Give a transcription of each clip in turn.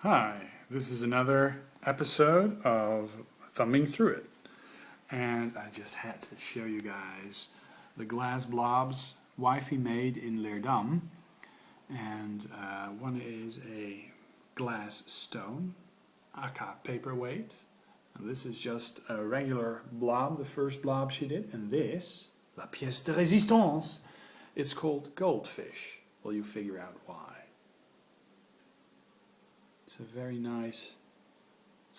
Hi, this is another episode of Thumbing Through It. And I just had to show you guys the glass blobs wifey made in Leerdam. And one is a glass stone, aka paperweight. And this is just a regular blob, the first blob she did. And this, la pièce de résistance, it's called goldfish. Will you figure out why? It's a very nice.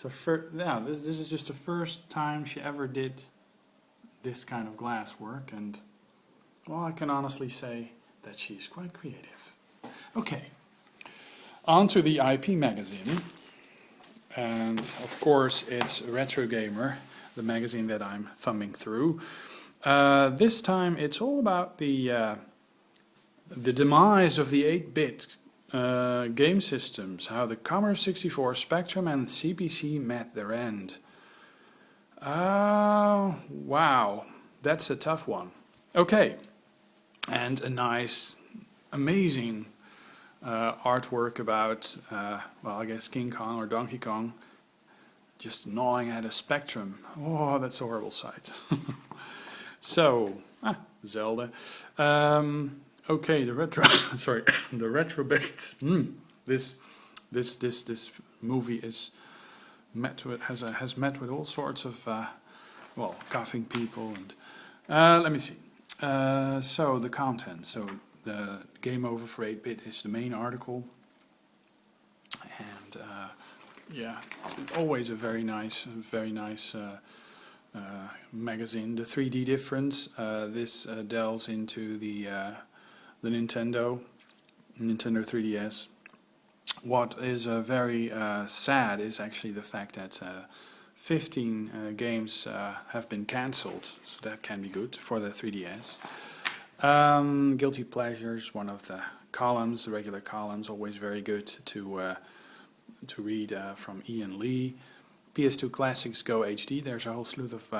This is just the first time she ever did this kind of glass work, and well, I can honestly say that she's quite creative. Okay, on to the IP magazine, and of course it's Retrogamer, the magazine that I'm thumbing through. This time it's all about the demise of the 8-bit game systems, how the Commodore 64, Spectrum and CPC met their end. Wow, that's a tough one. Okay, and a nice, amazing artwork about, well, I guess King Kong or Donkey Kong just gnawing at a Spectrum. Oh, that's a horrible sight. So, Zelda. Okay, the retro, sorry, the retrobate. This movie is has met with all sorts of well, coughing people and let me see. So the content. So the Game Over for 8-bit is the main article, and yeah, it's always a very nice magazine. The 3D difference. This delves into the Nintendo 3DS. What is very sad is actually the fact that 15 games have been cancelled, so that can be good for the 3DS. Guilty Pleasures, one of the columns, the regular columns, always very good to read from Ian Lee. PS2 Classics Go HD, there's a whole slew of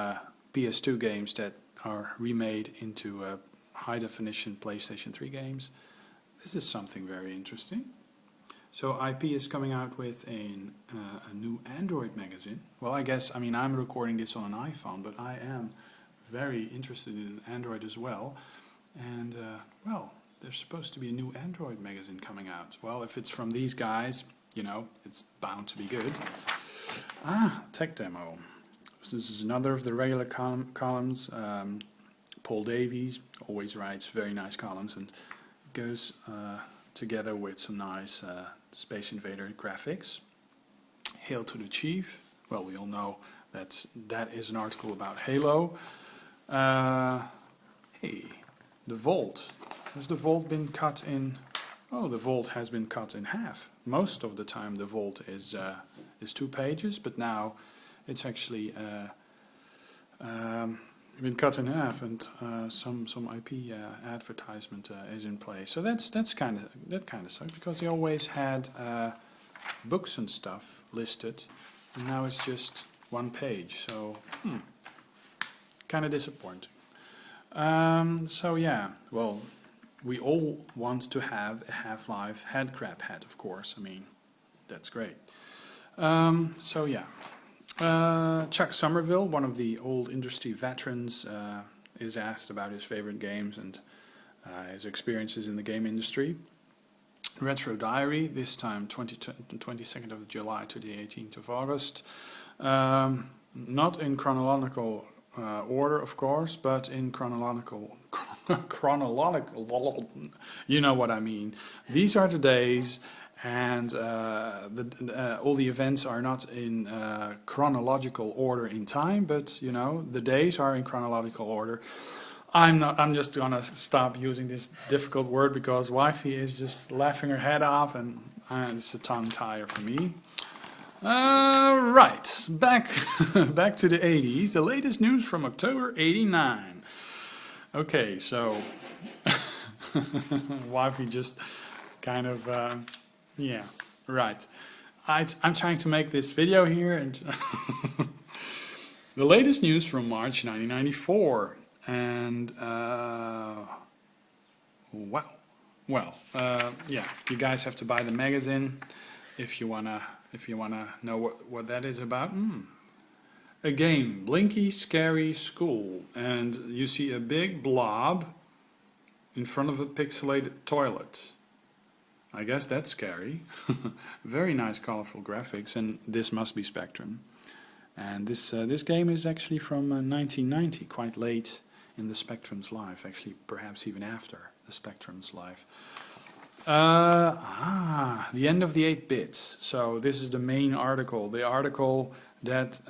PS2 games that are remade into high-definition PlayStation 3 games. This is something very interesting. So IP is coming out with a new Android magazine. Well, I mean, I'm recording this on an iPhone, but I am very interested in Android as well. And, well, there's supposed to be a new Android magazine coming out. Well, if it's from these guys, you know, it's bound to be good. Tech demo. So this is another of the regular columns. Paul Davies always writes very nice columns, and it goes together with some nice Space Invader graphics. Hail to the Chief. Well, we all know that is an article about Halo. Hey, the Vault. Has the Vault been cut in? Oh, the Vault has been cut in half. Most of the time the Vault is 2 pages, but now it's actually been cut in half, and some IP advertisement is in place. So that kind of sucks, because they always had books and stuff listed, and now it's just 1 page. So kind of disappointing. So yeah, well, we all want to have a Half-Life headcrab hat, of course. I mean, that's great. So yeah. Chuck Somerville, one of the old industry veterans, is asked about his favorite games and his experiences in the game industry. Retro Diary, this time 22nd of July to the 18th of August. Not in chronological order, of course, but in chronological, you know what I mean. These are the days, and all the events are not in chronological order in time, but you know, the days are in chronological order. I'm just gonna stop using this difficult word, because wifey is just laughing her head off, and it's a tongue tire for me. Right, back to the 80s. The latest news from October '89. Okay, so wifey just kind of. Yeah, right. I'm trying to make this video here, and the latest news from March 1994, and wow. Well, yeah, you guys have to buy the magazine. if you wanna know what that is about. A game, Blinky Scary School, and you see a big blob in front of a pixelated toilet. I guess that's scary. Very nice colorful graphics, and this must be Spectrum. And this game is actually from 1990, quite late in the Spectrum's life, actually perhaps even after the Spectrum's life. The end of the 8 bits. So this is the main article, the article that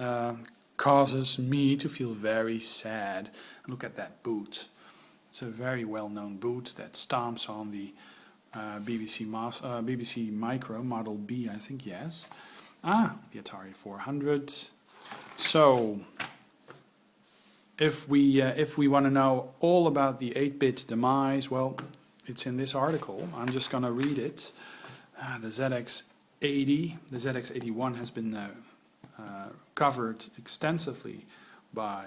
causes me to feel very sad. Look at that boot. It's a very well-known boot that stomps on the BBC Micro Model B, I think, yes. The Atari 400. So if we want to know all about the 8-bit demise, well, it's in this article. I'm just going to read it. The ZX80, the ZX81 has been covered extensively by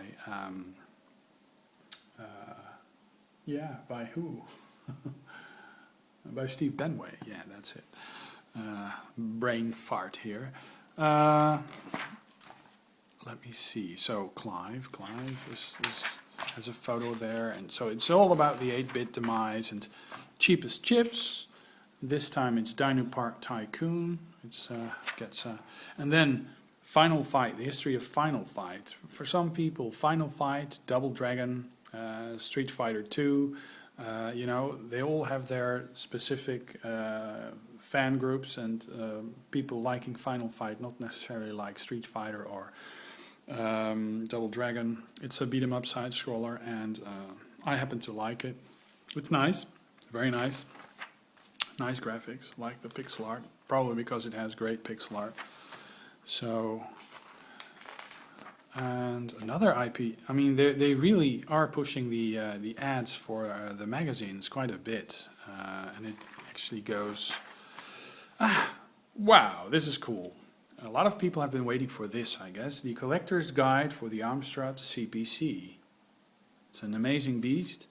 by who? By Steve Benway. Yeah, that's it. Brain fart here. Let me see. So Clive has a photo there, and so it's all about the 8-bit demise and cheapest chips. This time it's Dino Park Tycoon. It's and then Final Fight, the history of Final Fight. For some people, Final Fight, Double Dragon, Street Fighter 2, you know, they all have their specific fan groups and people liking Final Fight, not necessarily like Street Fighter or Double Dragon. It's a beat 'em up side scroller, and I happen to like it. It's nice, very nice. Nice graphics, like the pixel art, probably because it has great pixel art. So, and another IP. I mean, they really are pushing the ads for the magazines quite a bit, and it actually goes. Wow, this is cool. A lot of people have been waiting for this, I guess. The Collector's Guide for the Amstrad CPC. It's an amazing beast.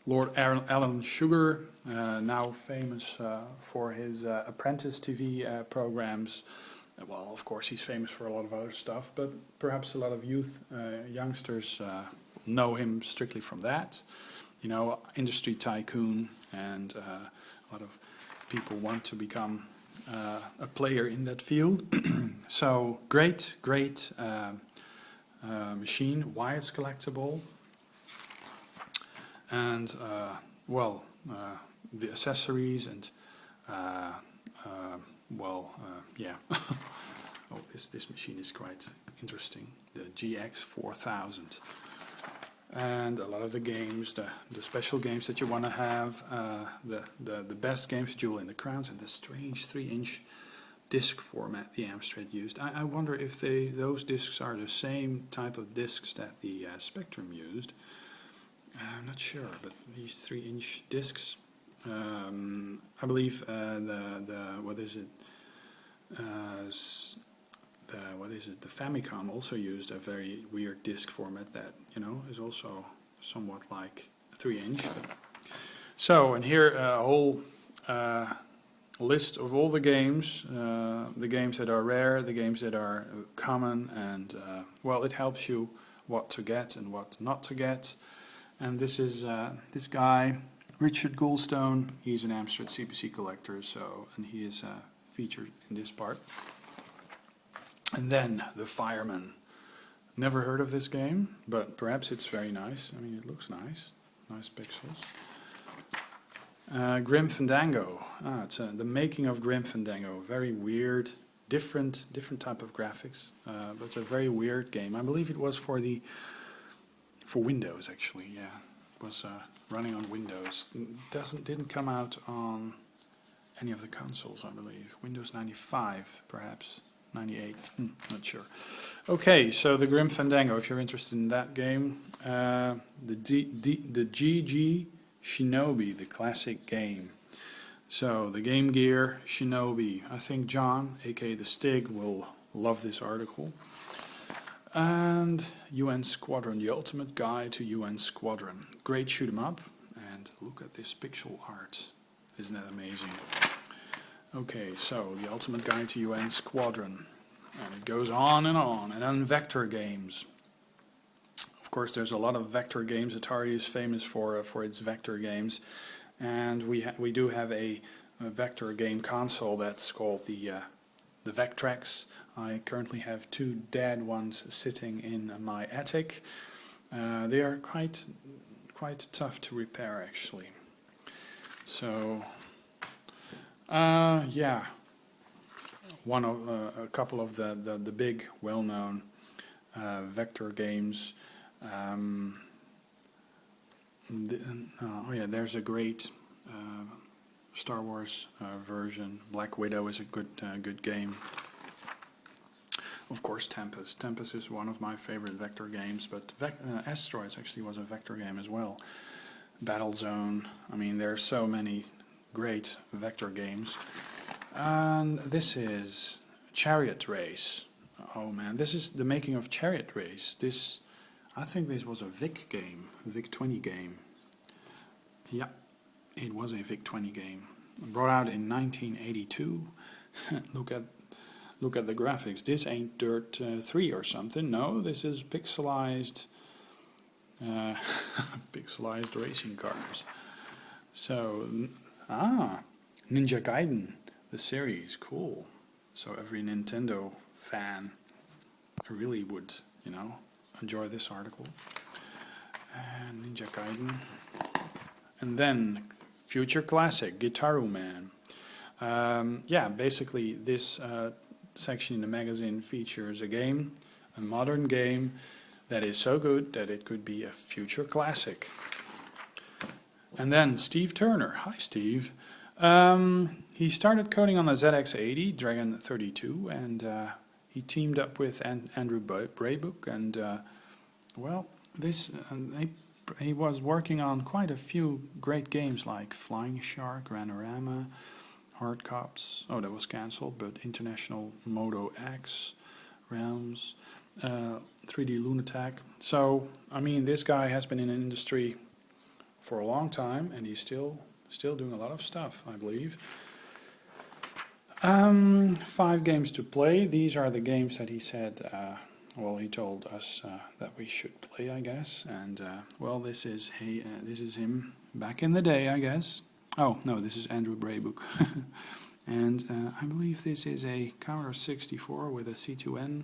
Lord Alan Sugar, now famous for his Apprentice TV programs. Well, of course, he's famous for a lot of other stuff, but perhaps a lot of youngsters know him strictly from that. You know, industry tycoon, and a lot of people want to become a player in that field. So great machine. Why it's collectible? And the accessories and yeah. Oh, this machine is quite interesting. The GX4000, and a lot of the games, the special games that you want to have, the best games, Jewel in the Crowns, and the strange 3-inch disc format the Amstrad used. I wonder if those discs are the same type of discs that the Spectrum used. I'm not sure, but these 3-inch discs, I believe the Famicom also used a very weird disc format that, you know, is also somewhat like a 3-inch. So, and here a whole list of all the games that are rare, the games that are common, and well, it helps you what to get and what not to get. And this is this guy, Richard Goldstone. He's an Amstrad CPC collector, and he is featured in this part. And then the Fireman. Never heard of this game, but perhaps it's very nice. I mean, it looks nice, nice pixels. Grim Fandango. It's the making of Grim Fandango. Very weird, different type of graphics, but it's a very weird game. I believe it was for Windows, actually. Yeah, it was running on Windows. Didn't come out on any of the consoles, I believe. Windows 95, perhaps 98. Not sure. Okay, so the Grim Fandango. If you're interested in that game, the GG Shinobi, the classic game. So the Game Gear Shinobi. I think John, aka the Stig, will love this article. And UN Squadron, the ultimate guide to UN Squadron. Great shoot 'em up, and look at this pixel art. Isn't that amazing? Okay, so the Ultimate Guide to UN Squadron, and it goes on, and then vector games. Of course, there's a lot of vector games. Atari is famous for its vector games, and we do have a vector game console that's called the Vectrex. I currently have 2 dead ones sitting in my attic. They are quite tough to repair, actually. So, yeah, a couple of the big, well-known vector games. Oh yeah, there's a great Star Wars version. Black Widow is a good game. Of course, Tempest. Tempest is one of my favorite vector games, but Asteroids actually was a vector game as well. Battlezone. I mean, there are so many great vector games. And this is Chariot Race. Oh man, this is the making of Chariot Race. I think this was a VIC game, VIC-20 game. Yeah, it was a VIC-20 game. Brought out in 1982. Look at the graphics. This ain't Dirt 3 or something. No, this is pixelized pixelized racing cars. So, Ninja Gaiden, the series, cool. So every Nintendo fan really would, enjoy this article. And Ninja Gaiden. And then, future classic, Guitaru Man. Yeah, basically this section in the magazine features a modern game that is so good that it could be a future classic. And then Steve Turner. Hi, Steve. He started coding on the ZX80, Dragon 32, and he teamed up with Andrew Braybook, and well, he was working on quite a few great games like Flying Shark, Ranorama, Hard Cops. Oh, that was cancelled, but International Moto X, Realms, 3D Lunatic. So, I mean, this guy has been in the industry for a long time, and he's still doing a lot of stuff, I believe. 5 games to play. These are the games that he said, he told us that we should play, I guess. And, well, this is him back in the day, I guess. Oh, no, this is Andrew Braybook. And I believe this is a Commodore 64 with a C2N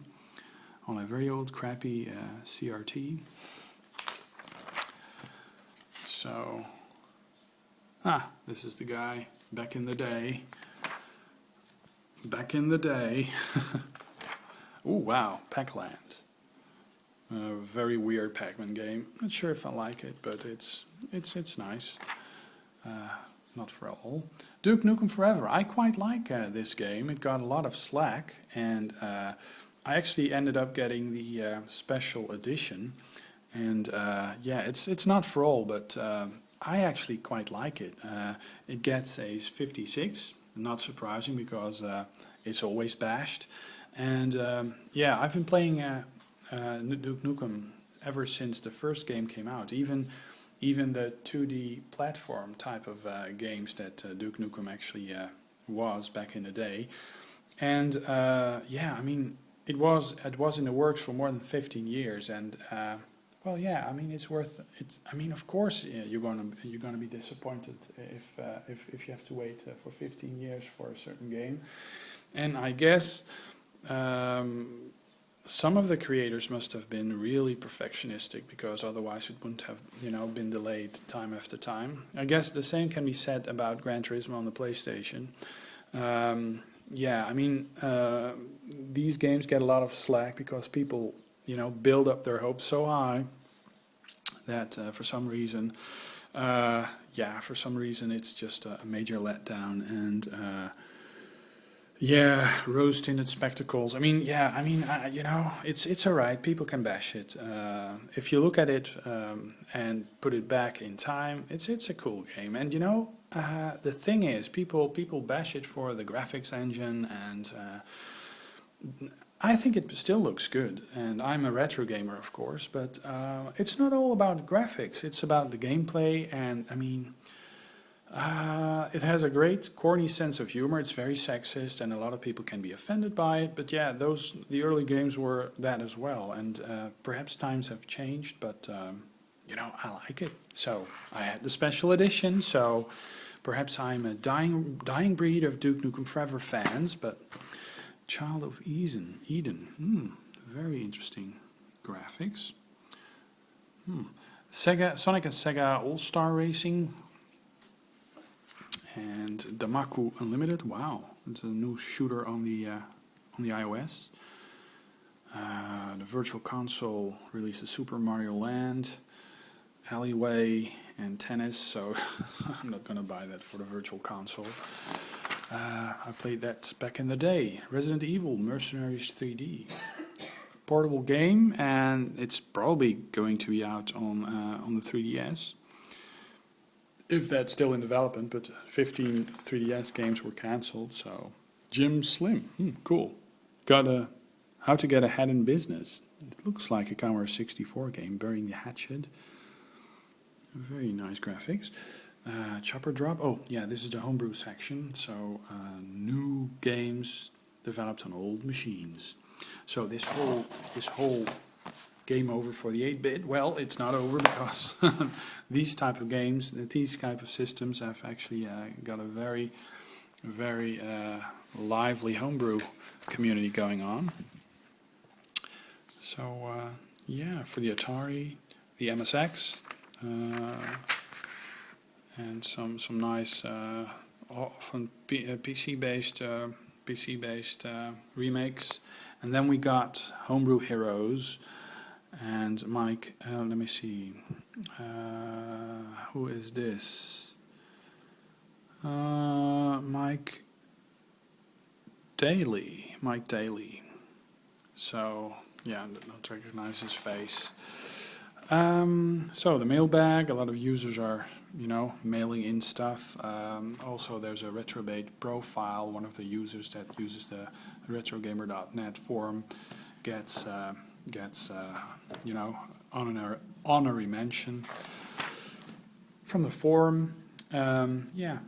on a very old, crappy CRT. So, this is the guy back in the day. Oh, wow, Pac-Land. A very weird Pac-Man game. Not sure if I like it, but it's nice. Not for all. Duke Nukem Forever. I quite like this game. It got a lot of slack, and I actually ended up getting the special edition. And yeah, it's not for all, but I actually quite like it. It gets a 56, not surprising because it's always bashed. And yeah, I've been playing Duke Nukem ever since the first game came out. Even the 2D platform type of games that Duke Nukem actually was back in the day. And yeah, I mean, it was in the works for more than 15 years, and well, yeah, I mean, it's worth it. I mean, of course, you're gonna be disappointed if you have to wait for 15 years for a certain game. And I guess some of the creators must have been really perfectionistic, because otherwise it wouldn't have, been delayed time after time. I guess the same can be said about Gran Turismo on the PlayStation. Yeah, I mean, these games get a lot of slack because people, build up their hopes so high that for some reason, it's just a major letdown. And yeah, rose-tinted spectacles. I mean, yeah, I mean, it's all right. People can bash it. If you look at it and put it back in time, it's a cool game. And the thing is, people bash it for the graphics engine, and I think it still looks good. And I'm a retro gamer, of course, but it's not all about graphics. It's about the gameplay, and I mean, It has a great corny sense of humor. It's very sexist, and a lot of people can be offended by it. But yeah, the early games were that as well. And perhaps times have changed, but you know, I like it. So I had the special edition. So perhaps I'm a dying breed of Duke Nukem Forever fans. But Child of Eden, very interesting graphics. Sonic and Sega All-Star Racing. And Damaku Unlimited, wow, it's a new shooter on the iOS. The Virtual Console releases Super Mario Land, Alleyway, and Tennis. So I'm not gonna buy that for the Virtual Console. I played that back in the day. Resident Evil Mercenaries 3D, portable game, and it's probably going to be out on the 3DS. If that's still in development, but 15 3DS games were cancelled, so... Jim Slim, cool. Got How to Get Ahead in Business. It looks like a Commodore 64 game, Burying the Hatchet. Very nice graphics. Chopper Drop, oh yeah, this is the homebrew section, so new games developed on old machines. So this whole game over for the 8-bit, well, it's not over because these type of games, these type of systems have actually got a very, very lively homebrew community going on. So yeah, for the Atari, the MSX, and some nice, often PC-based remakes, and then we got Homebrew Heroes. And Mike, let me see, who is this? Mike Daly. So, yeah, I don't recognize his face. So the mailbag, a lot of users are, you know, mailing in stuff. Also, there's a Retrobate profile. One of the users that uses the Retrogamer.net forum gets you know, honorary mention from the forum. Yeah,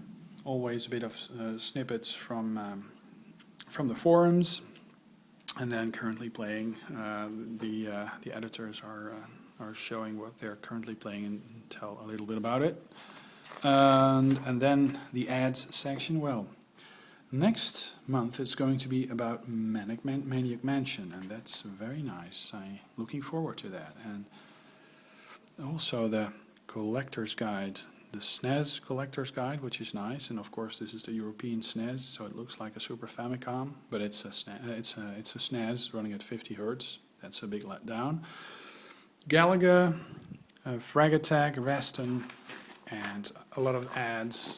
always a bit of snippets from the forums, and then currently playing. The editors are showing what they're currently playing and tell a little bit about it. And then the ads section. Well, next month it's going to be about Maniac Mansion, and that's very nice. I'm looking forward to that. And also the collector's guide, the SNES collector's guide, which is nice. And of course this is the European SNES, so it looks like a Super Famicom, but it's a SNES running at 50 Hertz. That's a big letdown. Galaga, Frag Attack, Reston, and a lot of ads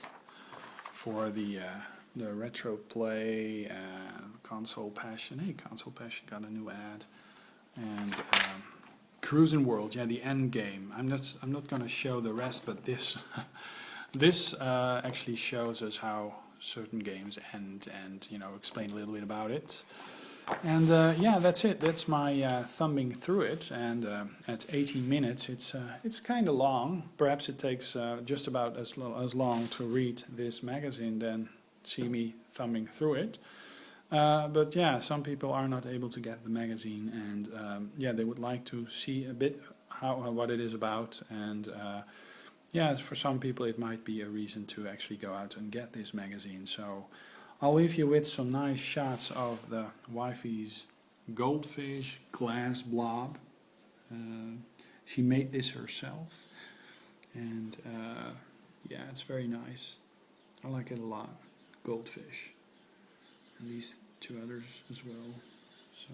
for the Retro Play, Console Passion. Hey, Console Passion got a new ad, and Cruisin' World. Yeah, the end game. I'm not going to show the rest, but this this actually shows us how certain games end, and you know, explain a little bit about it. And yeah, that's it. That's my thumbing through it. And at 18 minutes, it's kind of long. Perhaps it takes just about as long to read this magazine than see me thumbing through it. But yeah, some people are not able to get the magazine, and yeah, they would like to see a bit what it is about. And yeah, for some people it might be a reason to actually go out and get this magazine. So I'll leave you with some nice shots of the wifey's goldfish glass blob. She made this herself, and yeah, it's very nice. I like it a lot. Goldfish, and these two others as well. So